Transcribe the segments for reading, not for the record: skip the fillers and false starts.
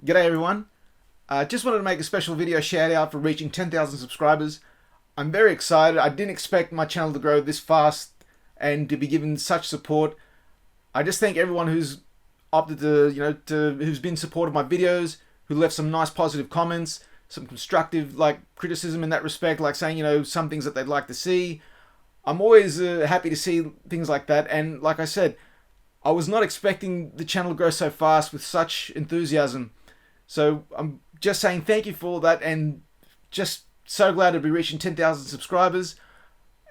G'day everyone. Just wanted to make a special video shout out for reaching 10,000 subscribers. I'm very excited. I didn't expect my channel to grow this fast and to be given such support. I just thank everyone who's opted who's been supportive of my videos, who left some nice positive comments, some constructive criticism in that respect, like saying some things that they'd like to see. I'm always happy to see things like that, and like I said, I was not expecting the channel to grow so fast with such enthusiasm. So I'm just saying thank you for all that, and just so glad to be reaching 10,000 subscribers,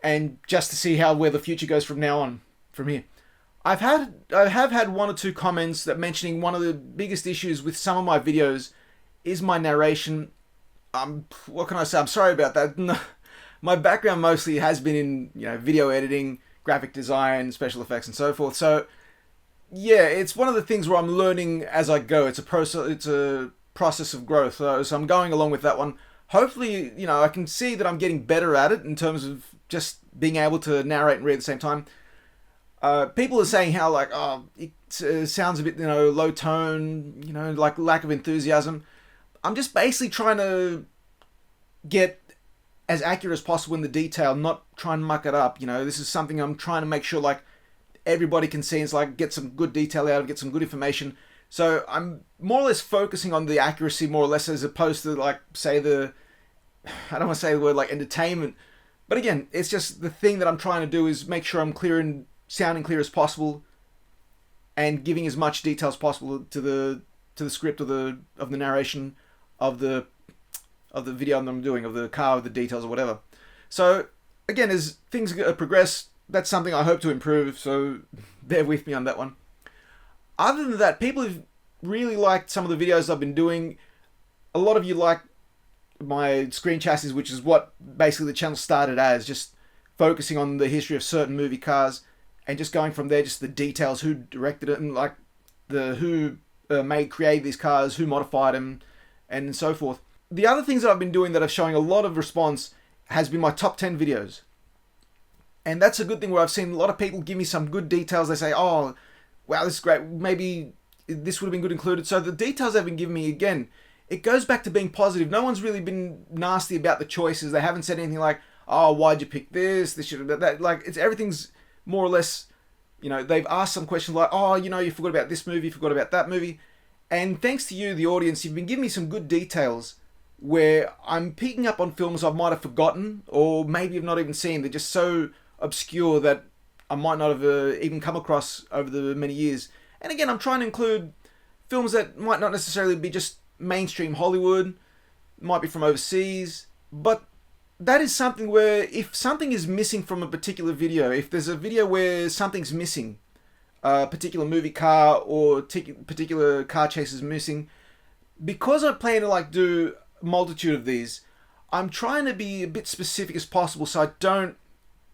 and just to see where the future goes from now on, from here. I have had one or two comments that mentioning one of the biggest issues with some of my videos is my narration. What can I say? I'm sorry about that. My background mostly has been in video editing, graphic design, special effects, and so forth. So yeah, it's one of the things where I'm learning as I go. It's a process. It's a process of growth. So I'm going along with that one. Hopefully, I can see that I'm getting better at it in terms of just being able to narrate and read at the same time. People are saying how it sounds a bit low tone, like lack of enthusiasm. I'm just basically trying to get as accurate as possible in the detail, not try and muck it up. This is something I'm trying to make sure everybody can see. It's get some good detail out of, get some good information. So I'm more or less focusing on the accuracy, more or less, as opposed to say I don't want to say the word entertainment, but again, it's just the thing that I'm trying to do is make sure I'm clear and sounding clear as possible, and giving as much detail as possible to the script of the narration of the video that I'm doing, of the car, of the details or whatever. So again, as things progress, that's something I hope to improve, so bear with me on that one. Other than that, people have really liked some of the videos I've been doing. A lot of you like my screen chassis, which is what basically the channel started as, just focusing on the history of certain movie cars and just going from there, just the details, who directed it, and who created these cars, who modified them, and so forth. The other things that I've been doing that are showing a lot of response has been my top 10 videos. And that's a good thing, where I've seen a lot of people give me some good details. They say, oh, wow, this is great. Maybe this would have been good included. So the details they've been giving me, again, it goes back to being positive. No one's really been nasty about the choices. They haven't said anything like, oh, why'd you pick this? This should have been that. Everything's more or less, they've asked some questions like, oh, you forgot about this movie, you forgot about that movie. And thanks to you, the audience, you've been giving me some good details where I'm picking up on films I might have forgotten, or maybe have not even seen. They're just so obscure that I might not have even come across over the many years. And again, I'm trying to include films that might not necessarily be just mainstream Hollywood, might be from overseas, but that is something where if something is missing from a particular video, if there's a video where something's missing, a particular movie car or particular car chase is missing, because I plan to do a multitude of these, I'm trying to be a bit specific as possible, so I don't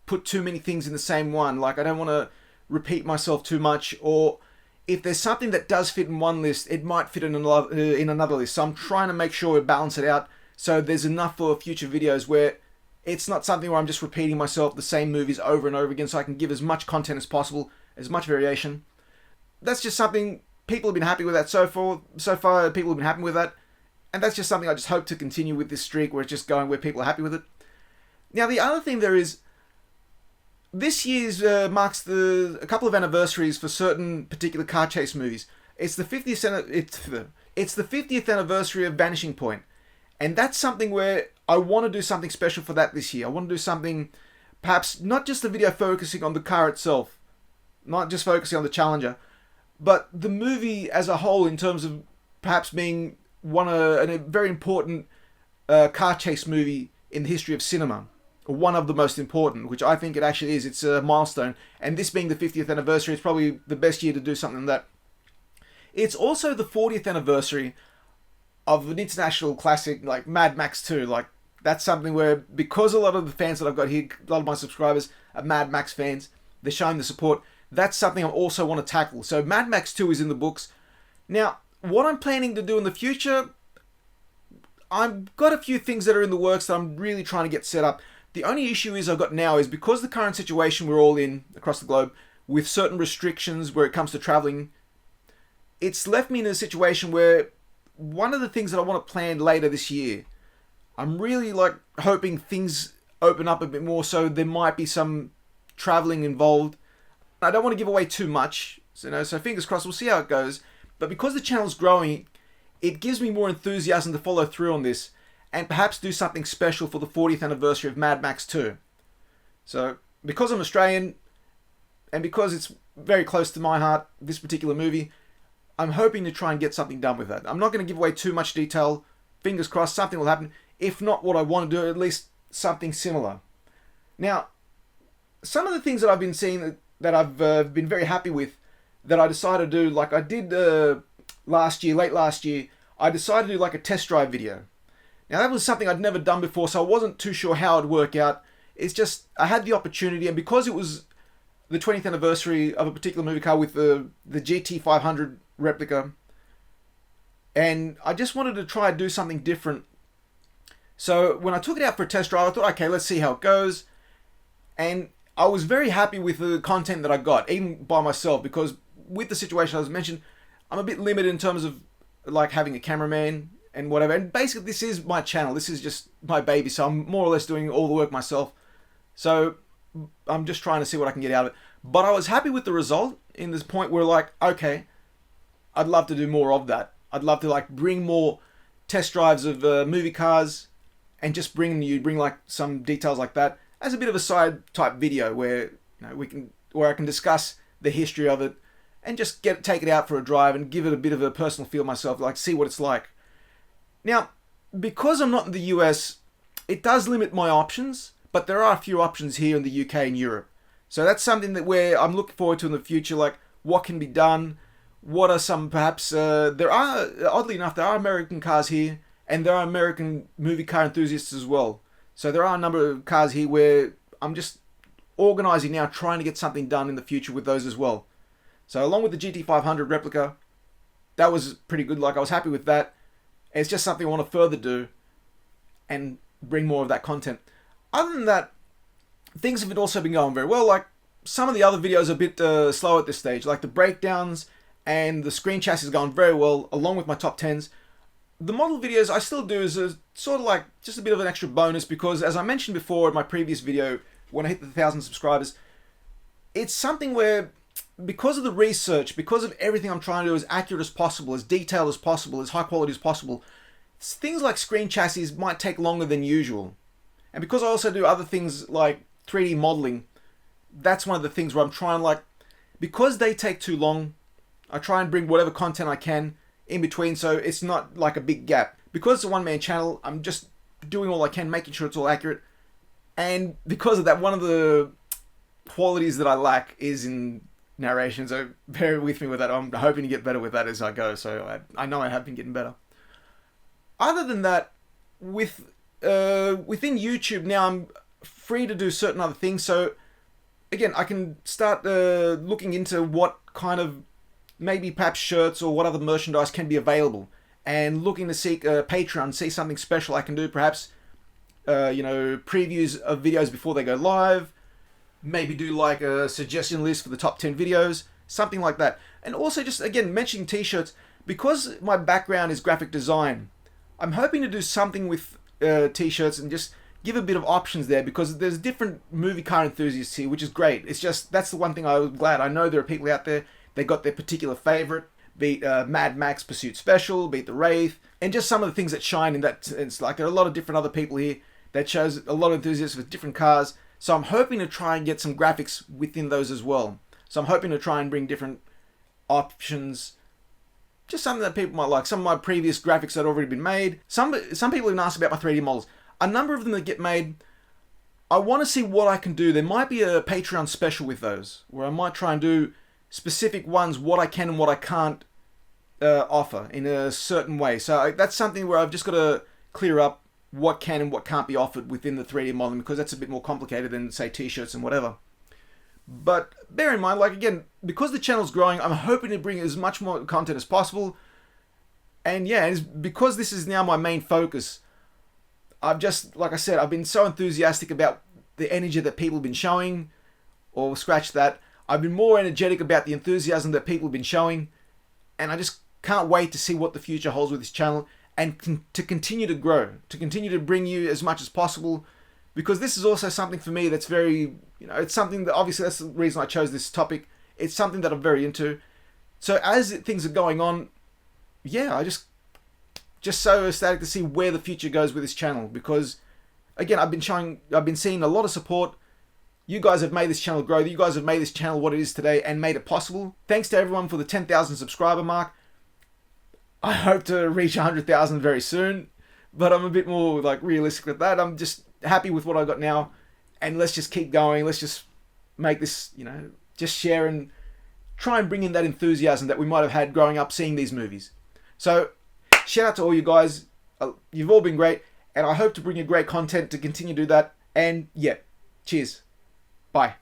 put too many things in the same one. I don't want to repeat myself too much, or if there's something that does fit in one list, it might fit in another list. So I'm trying to make sure we balance it out, so there's enough for future videos where it's not something where I'm just repeating myself, the same movies over and over again, so I can give as much content as possible, as much variation. That's just something people have been happy with that so far. People have been happy with that, and that's just something I just hope to continue with this streak, where it's just going where people are happy with it. Now, the other thing there is, this year's marks a couple of anniversaries for certain particular car chase movies. It's the 50th anniversary of Vanishing Point, and that's something where I want to do something special for that this year. I want to do something, perhaps not just a video focusing on the car itself, not just focusing on the Challenger, but the movie as a whole, in terms of perhaps being a very important car chase movie in the history of cinema. One of the most important, which I think it actually is. It's a milestone, and this being the 50th anniversary, it's probably the best year to do something like that. It's also the 40th anniversary of an international classic like Mad Max 2. That's something where, because a lot of the fans that I've got here, a lot of my subscribers are Mad Max fans, they're showing the support. That's something I also want to tackle. So Mad Max 2 is in the books. Now, what I'm planning to do in the future, I've got a few things that are in the works that I'm really trying to get set up. The only issue I've got now is, because the current situation we're all in across the globe, with certain restrictions where it comes to traveling, it's left me in a situation where one of the things that I want to plan later this year, I'm really like hoping things open up a bit more, so there might be some traveling involved. I don't want to give away too much, so fingers crossed, we'll see how it goes. But because the channel's growing, it gives me more enthusiasm to follow through on this and perhaps do something special for the 40th anniversary of Mad Max 2. So, because I'm Australian, and because it's very close to my heart, this particular movie, I'm hoping to try and get something done with that. I'm not going to give away too much detail. Fingers crossed, something will happen. If not what I want to do, at least something similar. Now, some of the things that I've been seeing that I've been very happy with, that I decided to do, like I did late last year, I decided to do like a test drive video. Now that was something I'd never done before, so I wasn't too sure how it'd work out. It's just, I had the opportunity, and because it was the 20th anniversary of a particular movie car with the GT500 replica, and I just wanted to try and do something different. So when I took it out for a test drive, I thought, okay, let's see how it goes. And I was very happy with the content that I got, even by myself, because with the situation I was mentioned, I'm a bit limited in terms of like having a cameraman and whatever. And basically this is my channel. This is just my baby. So I'm more or less doing all the work myself. So I'm just trying to see what I can get out of it. But I was happy with the result in this point where like, okay, I'd love to do more of that. I'd love to like bring more test drives of movie cars and just bring like some details like that as a bit of a side type video where where I can discuss the history of it and just take it out for a drive and give it a bit of a personal feel myself, like see what it's like. Now, because I'm not in the US, it does limit my options, but there are a few options here in the UK and Europe. So that's something that where I'm looking forward to in the future, like what can be done, what are some perhaps, there are, oddly enough, there are American cars here and there are American movie car enthusiasts as well. So there are a number of cars here where I'm just organizing now, trying to get something done in the future with those as well. So along with the GT500 replica, that was pretty good. Like I was happy with that. It's just something I want to further do and bring more of that content. Other than that, things have also been going very well. Like some of the other videos are a bit slow at this stage, like the breakdowns and the screen chassis is going very well, along with my top 10s. The model videos I still do is sort of like just a bit of an extra bonus because, as I mentioned before in my previous video, when I hit the 1,000 subscribers, it's something where, because of the research, because of everything I'm trying to do as accurate as possible, as detailed as possible, as high quality as possible, things like screen chassis might take longer than usual. And because I also do other things like 3D modeling, that's one of the things where I'm trying, like, because they take too long, I try and bring whatever content I can in between, so it's not like a big gap. Because it's a one-man channel, I'm just doing all I can, making sure it's all accurate. And because of that, one of the qualities that I lack is in narration, so bear with me with that. I'm hoping to get better with that as I go, so I know I have been getting better. Other than that, within YouTube now, I'm free to do certain other things, so again, I can start looking into what kind of maybe perhaps shirts or what other merchandise can be available, and looking to seek Patreon, see something special I can do, perhaps previews of videos before they go live, maybe do like a suggestion list for the top 10 videos, something like that. And also just again mentioning t-shirts, because my background is graphic design, I'm hoping to do something with t-shirts and just give a bit of options there, because there's different movie car enthusiasts here, which is great. It's just, that's the one thing I was glad. I know there are people out there, they got their particular favorite, be it Mad Max Pursuit Special, be it the Wraith, and just some of the things that shine in that. It's like there are a lot of different other people here that shows a lot of enthusiasts with different cars. So I'm hoping to try and get some graphics within those as well. So I'm hoping to try and bring different options, just something that people might like. Some of my previous graphics that had already been made. Some people even asked about my 3D models. A number of them that get made, I want to see what I can do. There might be a Patreon special with those, where I might try and do specific ones, what I can and what I can't offer in a certain way. So that's something where I've just got to clear up what can and what can't be offered within the 3D modeling, because that's a bit more complicated than, say, t-shirts and whatever. But bear in mind, like again, because the channel's growing, I'm hoping to bring as much more content as possible. And yeah, because this is now my main focus, I've just, like I said, I've been so enthusiastic about the energy that people have been showing, or scratch that, I've been more energetic about the enthusiasm that people have been showing, and I just Can't wait to see what the future holds with this channel and to continue to grow, to continue to bring you as much as possible, because this is also something for me that's very, it's something that, obviously that's the reason I chose this topic. It's something that I'm very into. So as things are going on, yeah, I just so ecstatic to see where the future goes with this channel, because again, I've been seeing a lot of support. You guys have made this channel grow. You guys have made this channel what it is today and made it possible. Thanks to everyone for the 10,000 subscriber mark. I hope to reach 100,000 very soon, but I'm a bit more like realistic with that. I'm just happy with what I got now, and let's just keep going. Let's just make this, just share and try and bring in that enthusiasm that we might have had growing up seeing these movies. So shout out to all you guys. You've all been great, and I hope to bring you great content to continue to do that. And yeah, cheers. Bye.